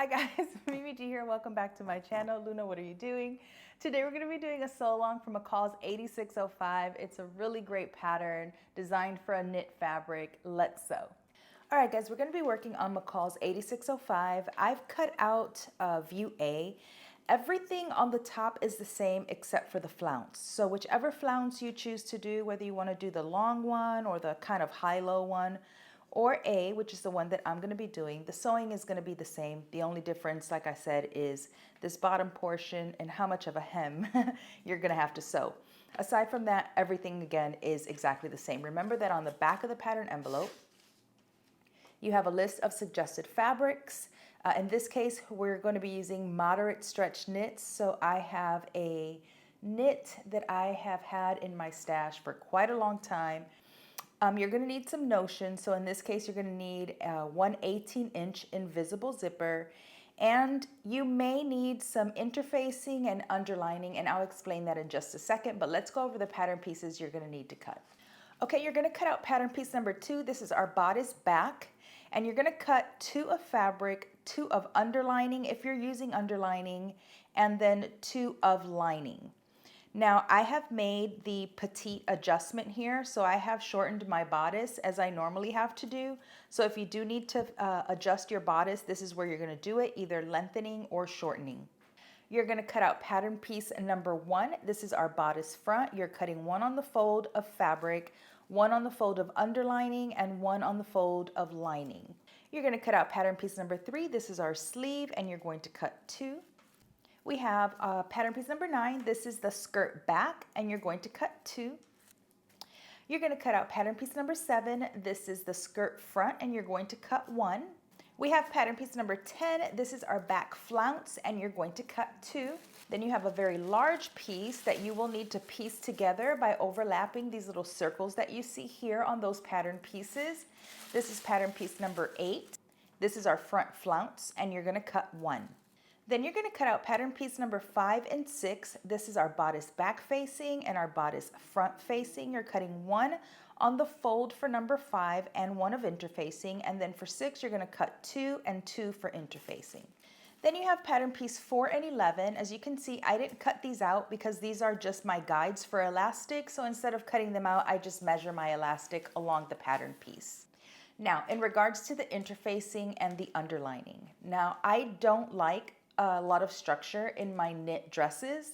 Hi guys, Mimi G here. Welcome back to my channel. Luna, what are you doing? Today we're going to be doing a sew along from McCall's 8605. It's a really great pattern designed for a knit fabric. Let's sew. All right guys, we're going to be working on McCall's 8605. I've cut out view A. Everything on the top is the same except for the flounce. So whichever flounce you choose to do, whether you want to do the long one or the kind of high-low one, or A, which is the one that I'm going to be doing, the sewing is going to be the same. The only difference, like I said, is this bottom portion and how much of a hem you're going to have to sew. Aside from that, everything again is exactly the same. Remember that on the back of the pattern envelope, you have a list of suggested fabrics. In this case, we're going to be using moderate stretch knits. So I have a knit that I have had in my stash for quite a long time. You're going to need some notion. So in this case, you're going to need a 1/18-inch invisible zipper, and you may need some interfacing and underlining, and I'll explain that in just a second, but let's go over the pattern pieces you're going to need to cut. Okay, you're going to cut out pattern piece number 2. This is our bodice back, and you're going to cut 2 of fabric, 2 of underlining if you're using underlining, and then 2 of lining. Now I have made the petite adjustment here, so I have shortened my bodice as I normally have to do. So if you do need to adjust your bodice, this is where you're going to do it, either lengthening or shortening. You're going to cut out pattern piece number 1. This is our bodice front. You're cutting 1 on the fold of fabric, 1 on the fold of underlining, and 1 on the fold of lining. You're going to cut out pattern piece number 3. This is our sleeve, and you're going to cut 2. We have pattern piece number 9. This is the skirt back, and you're going to cut 2. You're going to cut out pattern piece number 7. This is the skirt front, and you're going to cut 1. We have pattern piece number 10. This is our back flounce, and you're going to cut 2. Then you have a very large piece that you will need to piece together by overlapping these little circles that you see here on those pattern pieces. This is pattern piece number 8. This is our front flounce, and you're going to cut 1. Then you're going to cut out pattern piece number 5 and 6. This is our bodice back facing and our bodice front facing. You're cutting 1 on the fold for number 5 and 1 of interfacing. And then for 6, you're going to cut 2 and 2 for interfacing. Then you have pattern piece 4 and 11. As you can see, I didn't cut these out because these are just my guides for elastic. So instead of cutting them out, I just measure my elastic along the pattern piece. Now, in regards to the interfacing and the underlining. Now, I don't like a lot of structure in my knit dresses.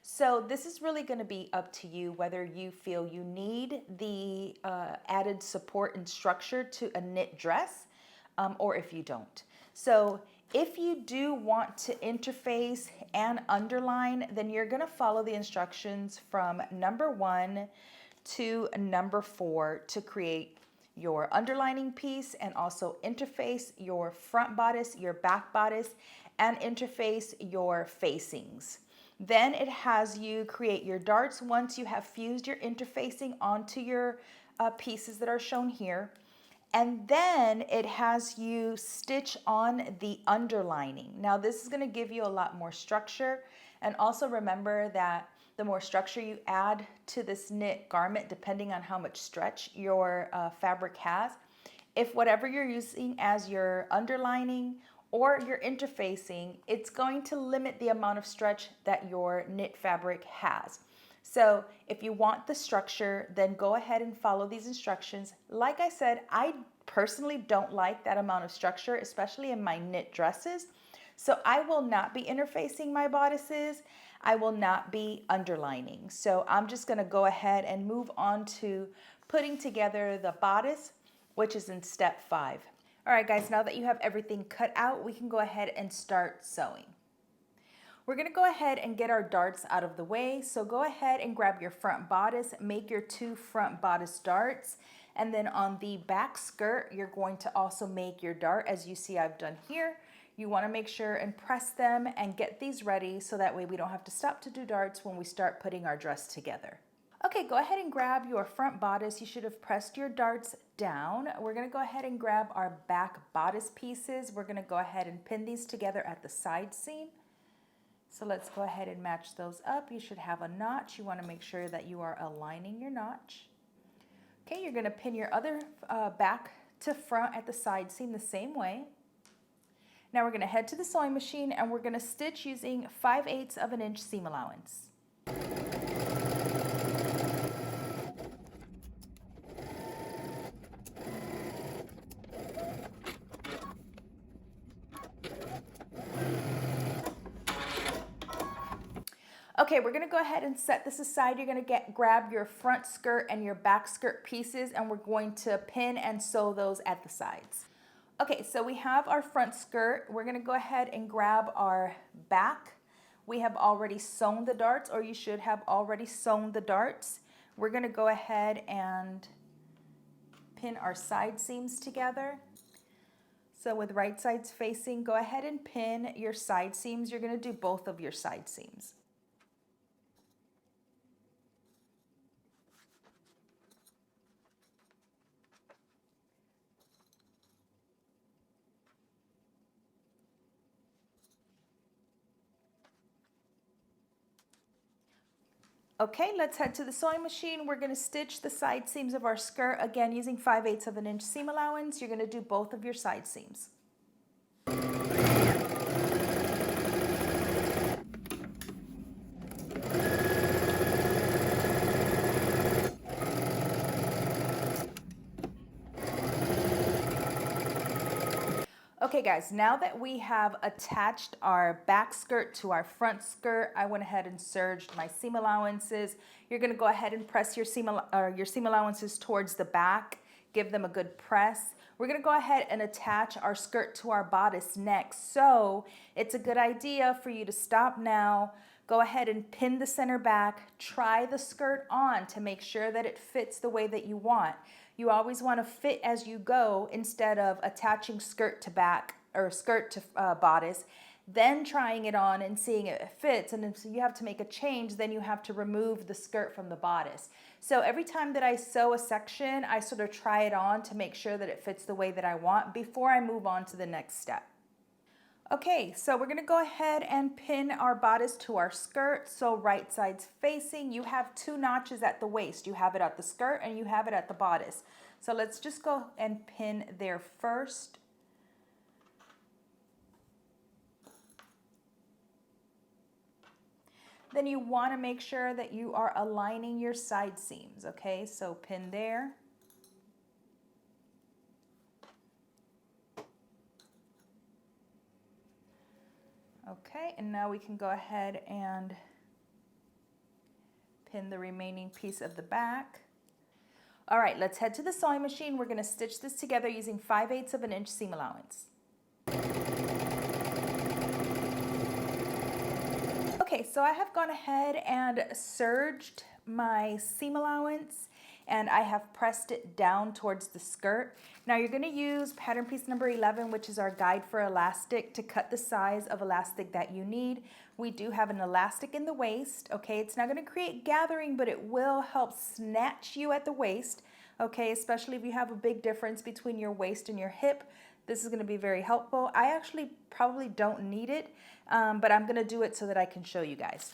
So this is really going to be up to you whether you feel you need the added support and structure to a knit dress or if you don't. So if you do want to interface and underline, then you're going to follow the instructions from number 1 to number 4 to create your underlining piece and also interface your front bodice, your back bodice, and interface your facings. Then it has you create your darts once you have fused your interfacing onto your pieces that are shown here. And then it has you stitch on the underlining. Now this is going to give you a lot more structure, and also remember that the more structure you add to this knit garment, depending on how much stretch your fabric has, if whatever you're using as your underlining or your interfacing, it's going to limit the amount of stretch that your knit fabric has. So if you want the structure, then go ahead and follow these instructions. Like I said, I personally don't like that amount of structure, especially in my knit dresses. So I will not be interfacing my bodices. I will not be underlining. So I'm just going to go ahead and move on to putting together the bodice, which is in step 5. All right, guys, now that you have everything cut out, we can go ahead and start sewing. We're going to go ahead and get our darts out of the way. So go ahead and grab your front bodice, make your 2 front bodice darts, and then on the back skirt, you're going to also make your dart as you see I've done here. You want to make sure and press them and get these ready so that way we don't have to stop to do darts when we start putting our dress together. Okay, go ahead and grab your front bodice. You should have pressed your darts down. We're going to go ahead and grab our back bodice pieces. We're going to go ahead and pin these together at the side seam. So let's go ahead and match those up. You should have a notch. You want to make sure that you are aligning your notch. Okay, you're going to pin your other back to front at the side seam the same way. Now we're going to head to the sewing machine and we're going to stitch using 5/8 of an inch seam allowance. Okay, we're gonna go ahead and set this aside. You're gonna grab your front skirt and your back skirt pieces, and we're going to pin and sew those at the sides. Okay, so we have our front skirt. We're gonna go ahead and grab our back. We have already sewn the darts, or you should have already sewn the darts. We're gonna go ahead and pin our side seams together. So with right sides facing, go ahead and pin your side seams. You're gonna do both of your side seams. Okay, let's head to the sewing machine. We're gonna stitch the side seams of our skirt, again using 5/8 of an inch seam allowance. You're gonna do both of your side seams. Okay guys, now that we have attached our back skirt to our front skirt, I went ahead and serged my seam allowances. You're gonna go ahead and press your seam allowances towards the back. Give them a good press. We're gonna go ahead and attach our skirt to our bodice next. So it's a good idea for you to stop now, go ahead and pin the center back, try the skirt on to make sure that it fits the way that you want. You always want to fit as you go instead of attaching skirt to back or skirt to bodice, then trying it on and seeing if it fits. And if you have to make a change, then you have to remove the skirt from the bodice. So every time that I sew a section, I sort of try it on to make sure that it fits the way that I want before I move on to the next step. Okay, so we're gonna go ahead and pin our bodice to our skirt. So right side's facing, you have 2 notches at the waist. You have it at the skirt and you have it at the bodice. So let's just go and pin there first. Then you wanna make sure that you are aligning your side seams, okay? So pin there. Okay, and now we can go ahead and pin the remaining piece of the back. All right, let's head to the sewing machine. We're gonna stitch this together using 5/8 of an inch seam allowance. Okay, so I have gone ahead and serged my seam allowance and I have pressed it down towards the skirt. Now you're gonna use pattern piece number 11, which is our guide for elastic, to cut the size of elastic that you need. We do have an elastic in the waist, okay? It's not gonna create gathering, but it will help snatch you at the waist, okay? Especially if you have a big difference between your waist and your hip. This is gonna be very helpful. I actually probably don't need it, but I'm gonna do it so that I can show you guys.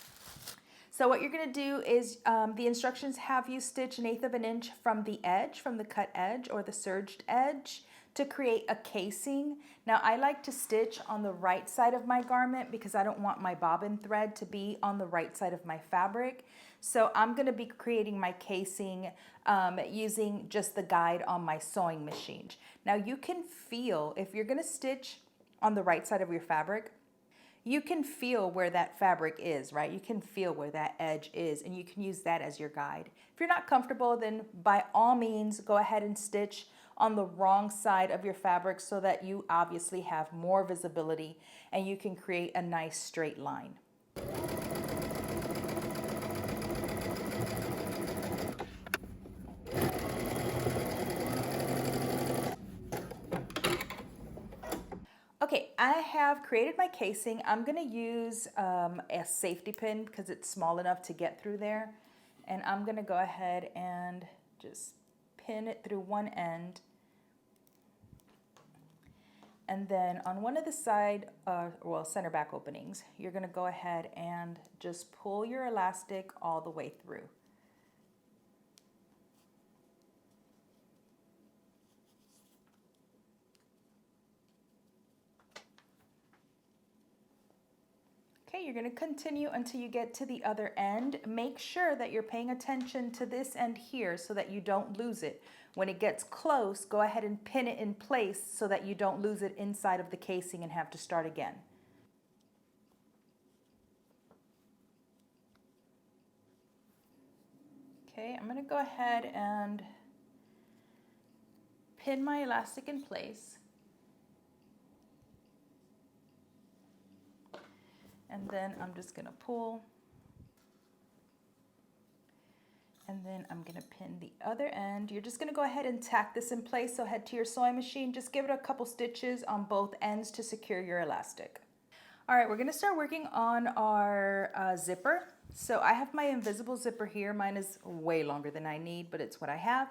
So what you're gonna do is, the instructions have you stitch 1/8 of an inch from the edge, from the cut edge or the serged edge, to create a casing. Now I like to stitch on the right side of my garment because I don't want my bobbin thread to be on the right side of my fabric. So I'm gonna be creating my casing using just the guide on my sewing machine. Now you can feel, if you're gonna stitch on the right side of your fabric, you can feel where that fabric is, right? You can feel where that edge is, and you can use that as your guide. If you're not comfortable, then by all means, go ahead and stitch on the wrong side of your fabric so that you obviously have more visibility and you can create a nice straight line. Okay, I have created my casing. I'm gonna use a safety pin because it's small enough to get through there. And I'm gonna go ahead and just pin it through one end. And then on one of the side, center back openings, you're gonna go ahead and just pull your elastic all the way through. Okay, you're going to continue until you get to the other end. Make sure that you're paying attention to this end here so that you don't lose it. When it gets close, go ahead and pin it in place so that you don't lose it inside of the casing and have to start again. Okay, I'm going to go ahead and pin my elastic in place. And then I'm just going to pull. And then I'm going to pin the other end. You're just going to go ahead and tack this in place. So head to your sewing machine. Just give it a couple stitches on both ends to secure your elastic. All right, we're going to start working on our zipper. So I have my invisible zipper here. Mine is way longer than I need, but it's what I have.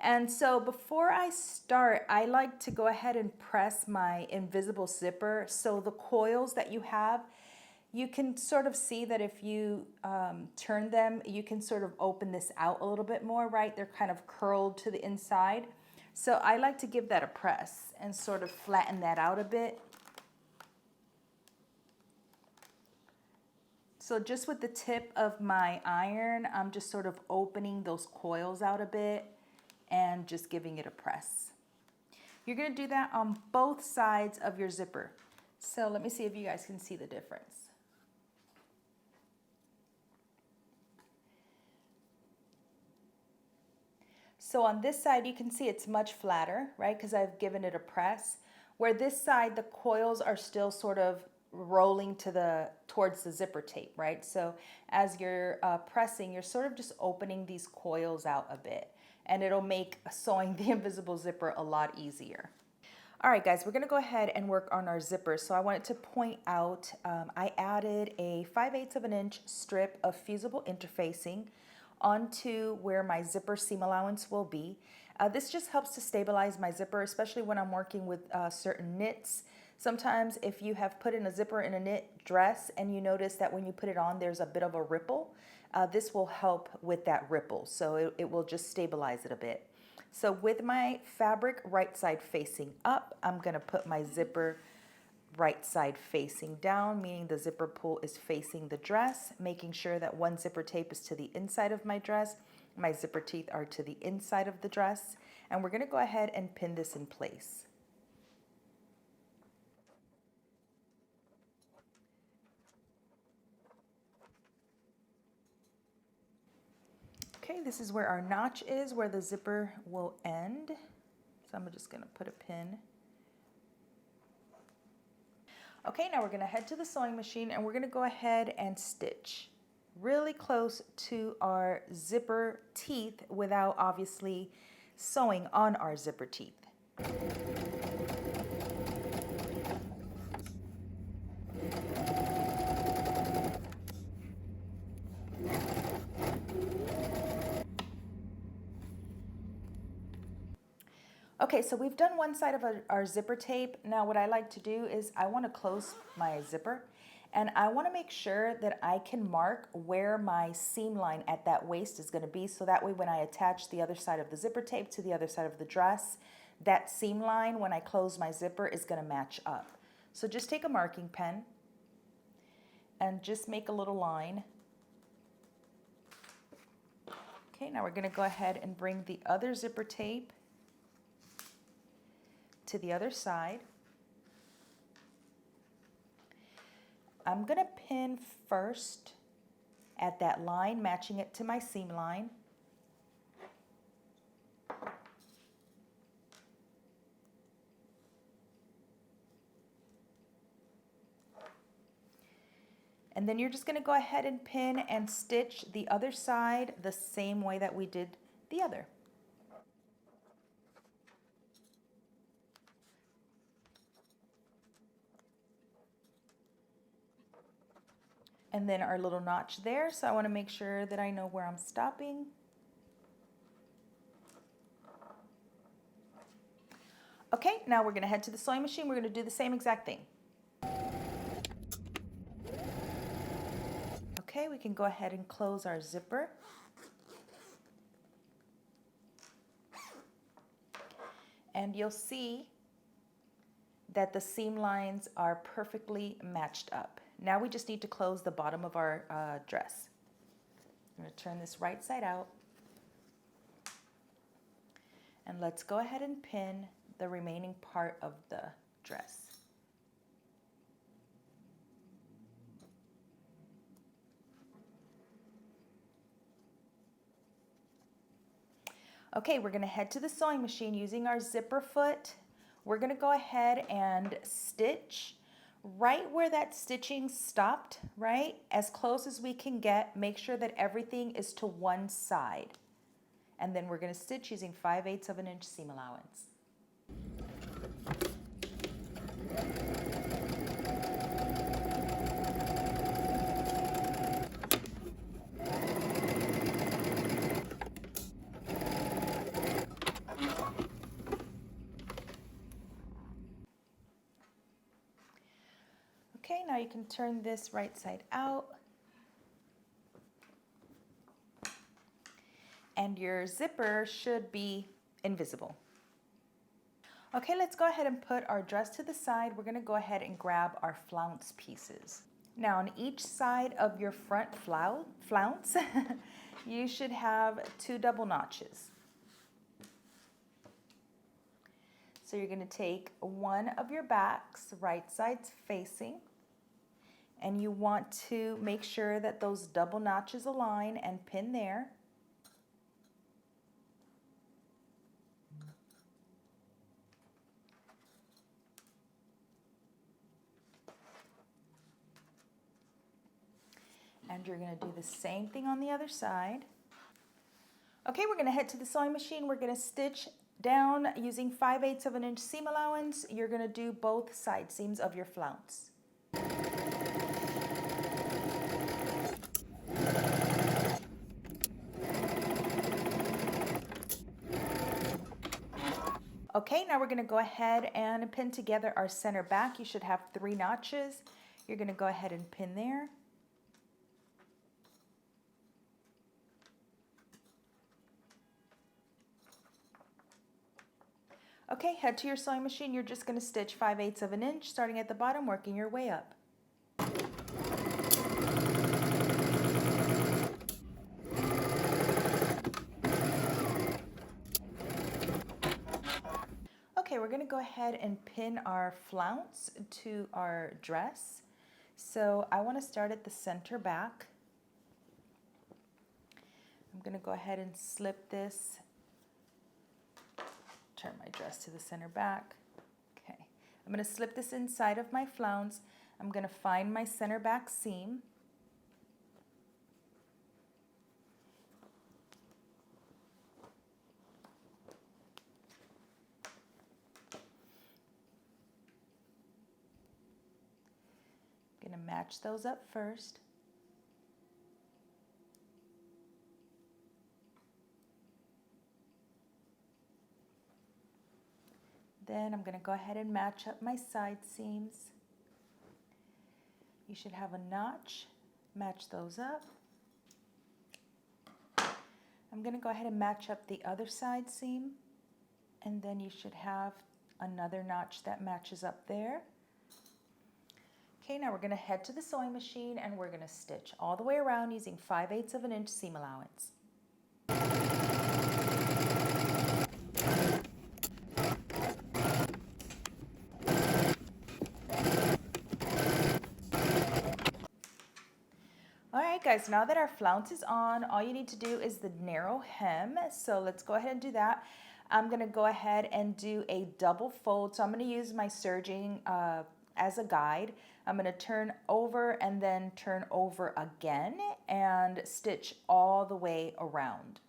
And so before I start, I like to go ahead and press my invisible zipper. So the coils that you have, you can sort of see that if you turn them, you can sort of open this out a little bit more, right? They're kind of curled to the inside. So I like to give that a press and sort of flatten that out a bit. So just with the tip of my iron, I'm just sort of opening those coils out a bit and just giving it a press. You're going to do that on both sides of your zipper. So let me see if you guys can see the difference. So on this side, you can see it's much flatter, right? Because I've given it a press. Where this side, the coils are still sort of rolling towards the zipper tape, right? So as you're pressing, you're sort of just opening these coils out a bit, and it'll make sewing the invisible zipper a lot easier. All right, guys, we're gonna go ahead and work on our zipper. So I wanted to point out, I added a 5/8 of an inch strip of fusible interfacing onto where my zipper seam allowance will be. This just helps to stabilize my zipper, especially when I'm working with certain knits. Sometimes if you have put in a zipper in a knit dress and you notice that when you put it on, there's a bit of a ripple, this will help with that ripple. So it will just stabilize it a bit. So with my fabric right side facing up, I'm gonna put my zipper right side facing down, meaning the zipper pull is facing the dress, making sure that one zipper tape is to the inside of my dress, my zipper teeth are to the inside of the dress, and we're gonna go ahead and pin this in place. Okay, this is where our notch is, where the zipper will end. So I'm just gonna put a pin. Okay, now we're gonna head to the sewing machine and we're gonna go ahead and stitch really close to our zipper teeth without obviously sewing on our zipper teeth. Okay, so we've done one side of our zipper tape. Now what I like to do is I want to close my zipper and I want to make sure that I can mark where my seam line at that waist is going to be, so that way when I attach the other side of the zipper tape to the other side of the dress, that seam line when I close my zipper is going to match up. So just take a marking pen and just make a little line. Okay, now we're going to go ahead and bring the other zipper tape to the other side. I'm going to pin first at that line, matching it to my seam line. And then you're just going to go ahead and pin and stitch the other side the same way that we did the other. And then our little notch there, so I want to make sure that I know where I'm stopping. Okay, now we're going to head to the sewing machine. We're going to do the same exact thing. Okay, we can go ahead and close our zipper. And you'll see that the seam lines are perfectly matched up. Now we just need to close the bottom of our dress. I'm going to turn this right side out. And let's go ahead and pin the remaining part of the dress. Okay, we're going to head to the sewing machine using our zipper foot. We're going to go ahead and stitch right where that stitching stopped, right? As close as we can get. Make sure that everything is to one side. And then we're going to stitch using 5/8 of an inch seam allowance. Okay, now you can turn this right side out. And your zipper should be invisible. Okay, let's go ahead and put our dress to the side. We're going to go ahead and grab our flounce pieces. Now on each side of your front flounce, you should have 2 double notches. So you're going to take one of your backs, right sides facing, and you want to make sure that those double notches align and pin there. And you're going to do the same thing on the other side. Okay, we're going to head to the sewing machine. We're going to stitch down using 5/8 of an inch seam allowance. You're going to do both side seams of your flounce. Okay, now we're going to go ahead and pin together our center back. You should have 3 notches. You're going to go ahead and pin there. Okay, head to your sewing machine. You're just going to stitch 5/8 of an inch, starting at the bottom, working your way up. Okay, we're going to go ahead and pin our flounce to our dress. So I want to start at the center back. I'm going to go ahead and slip this. Turn my dress to the center back. Okay, I'm going to slip this inside of my flounce. I'm going to find my center back seam. I'm going to match those up first. Then I'm going to go ahead and match up my side seams. You should have a notch. Match those up. I'm going to go ahead and match up the other side seam. And then you should have another notch that matches up there. Okay, now we're going to head to the sewing machine and we're going to stitch all the way around using 5/8 of an inch seam allowance. Alright guys, now that our flounce is on, all you need to do is the narrow hem. So let's go ahead and do that. I'm going to go ahead and do a double fold. So I'm going to use my serging as a guide. I'm going to turn over and then turn over again and stitch all the way around.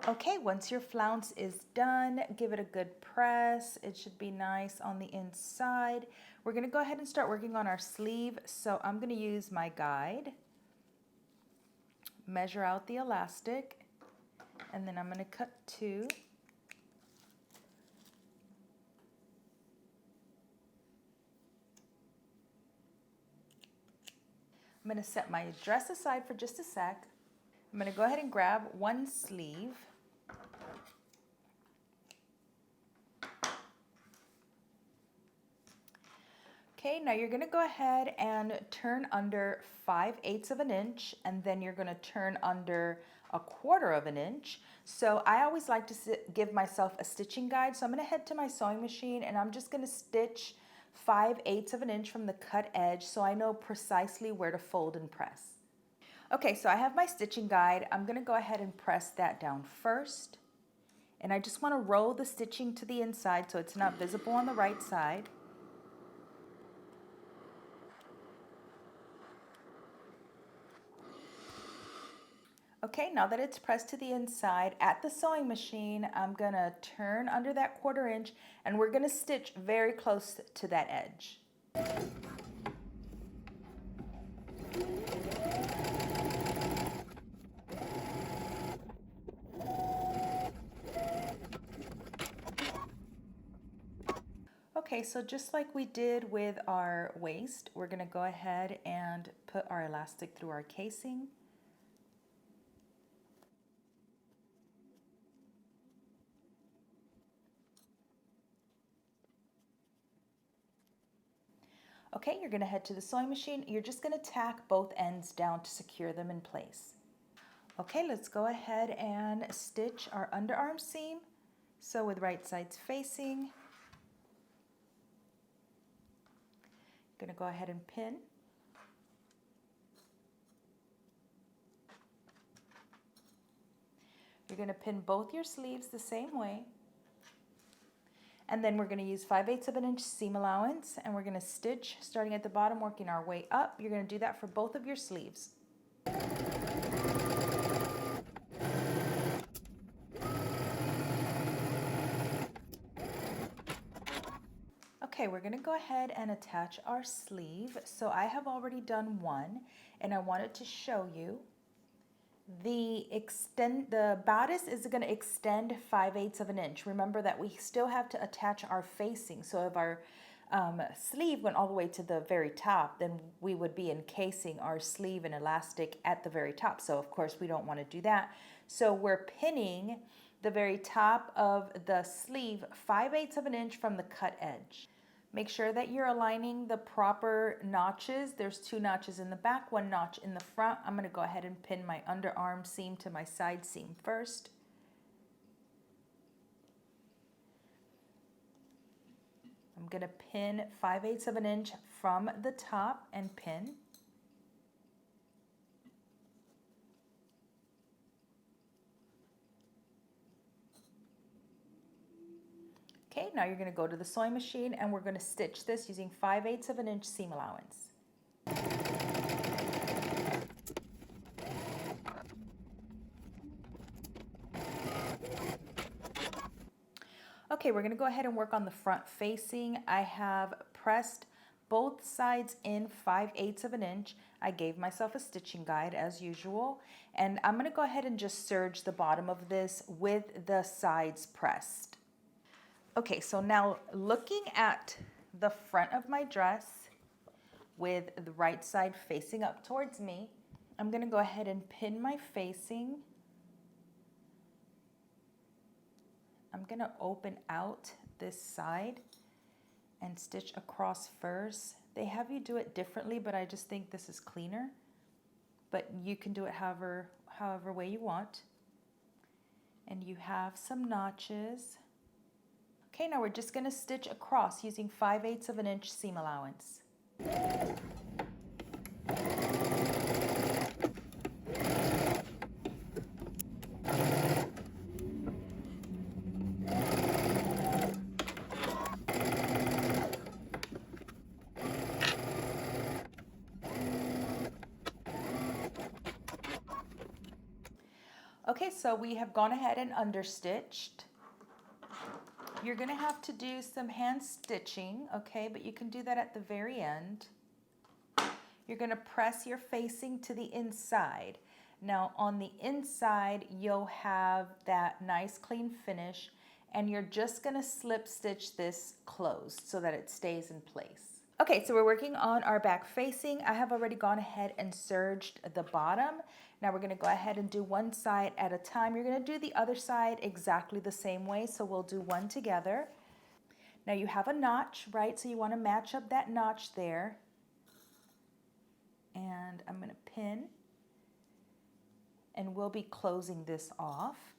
Okay, once your flounce is done, give it a good press. It should be nice on the inside. We're going to go ahead and start working on our sleeve. So I'm going to use my guide, measure out the elastic, and then I'm going to cut 2. I'm going to set my dress aside for just a sec. I'm going to go ahead and grab one sleeve. Okay, now you're going to go ahead and turn under 5/8 of an inch, and then you're going to turn under 1/4 of an inch. So I always like to give myself a stitching guide. So I'm going to head to my sewing machine and I'm just going to stitch 5/8 of an inch from the cut edge so I know precisely where to fold and press. Okay, so I have my stitching guide. I'm going to go ahead and press that down first. And I just want to roll the stitching to the inside so it's not visible on the right side. Okay, now that it's pressed to the inside, at the sewing machine, I'm gonna turn under that 1/4 inch and we're gonna stitch very close to that edge. Okay, so just like we did with our waist, we're gonna go ahead and put our elastic through our casing. Okay, you're gonna head to the sewing machine. You're just gonna tack both ends down to secure them in place. Okay, let's go ahead and stitch our underarm seam. So with right sides facing, gonna go ahead and pin. You're gonna pin both your sleeves the same way. And then we're gonna use 5/8 of an inch seam allowance and we're gonna stitch starting at the bottom, working our way up. You're gonna do that for both of your sleeves. Okay, we're gonna go ahead and attach our sleeve. So I have already done one and I wanted to show you. The bodice is going to extend 5/8 of an inch. Remember that we still have to attach our facing. So if our sleeve went all the way to the very top, then we would be encasing our sleeve and elastic at the very top. So of course we don't want to do that. So we're pinning the very top of the sleeve 5/8 of an inch from the cut edge. Make sure that you're aligning the proper notches. There's 2 notches in the back, 1 notch in the front. I'm going to go ahead and pin my underarm seam to my side seam first. I'm going to pin 5/8 of an inch from the top and pin. Okay, now you're going to go to the sewing machine and we're going to stitch this using 5/8 of an inch seam allowance. Okay, we're going to go ahead and work on the front facing. I have pressed both sides in 5/8 of an inch. I gave myself a stitching guide as usual, and I'm going to go ahead and just serge the bottom of this with the sides pressed. Okay, so now looking at the front of my dress with the right side facing up towards me, I'm going to go ahead and pin my facing. I'm going to open out this side and stitch across first. They have you do it differently, but I just think this is cleaner. But you can do it however way you want. And you have some notches. Okay, now we're just going to stitch across using 5/8 of an inch seam allowance. Okay, so we have gone ahead and understitched. You're going to have to do some hand stitching, okay, but you can do that at the very end. You're going to press your facing to the inside. Now on the inside, you'll have that nice clean finish, and you're just going to slip stitch this closed so that it stays in place. Okay, so we're working on our back facing. I have already gone ahead and serged the bottom. Now we're gonna go ahead and do one side at a time. You're gonna do the other side exactly the same way, so we'll do one together. Now you have a notch, right? So you wanna match up that notch there. And I'm gonna pin, and we'll be closing this off.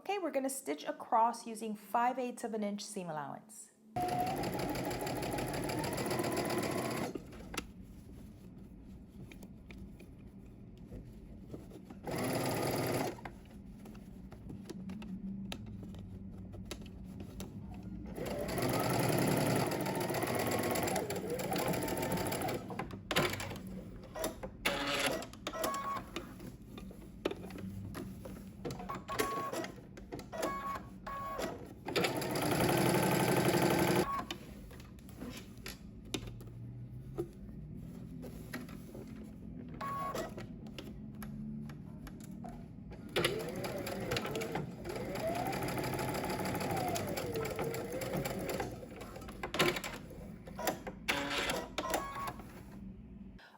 Okay, we're gonna stitch across using 5/8 of an inch seam allowance.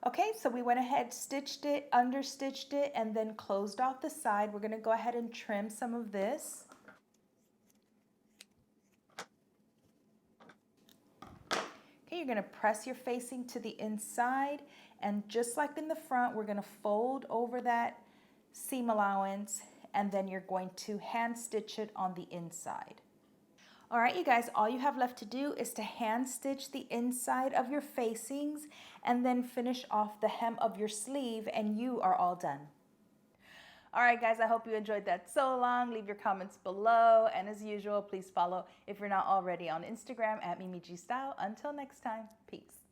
Okay, so we went ahead, stitched it, understitched it, and then closed off the side. We're gonna go ahead and trim some of this. Okay, you're gonna press your facing to the inside, and just like in the front, we're gonna fold over that seam allowance, and then you're going to hand stitch it on the inside. All right, you guys, all you have left to do is to hand stitch the inside of your facings and then finish off the hem of your sleeve, and you are all done. All right, guys, I hope you enjoyed that sew along. Leave your comments below. And as usual, please follow if you're not already on Instagram at Mimi G Style. Until next time, peace.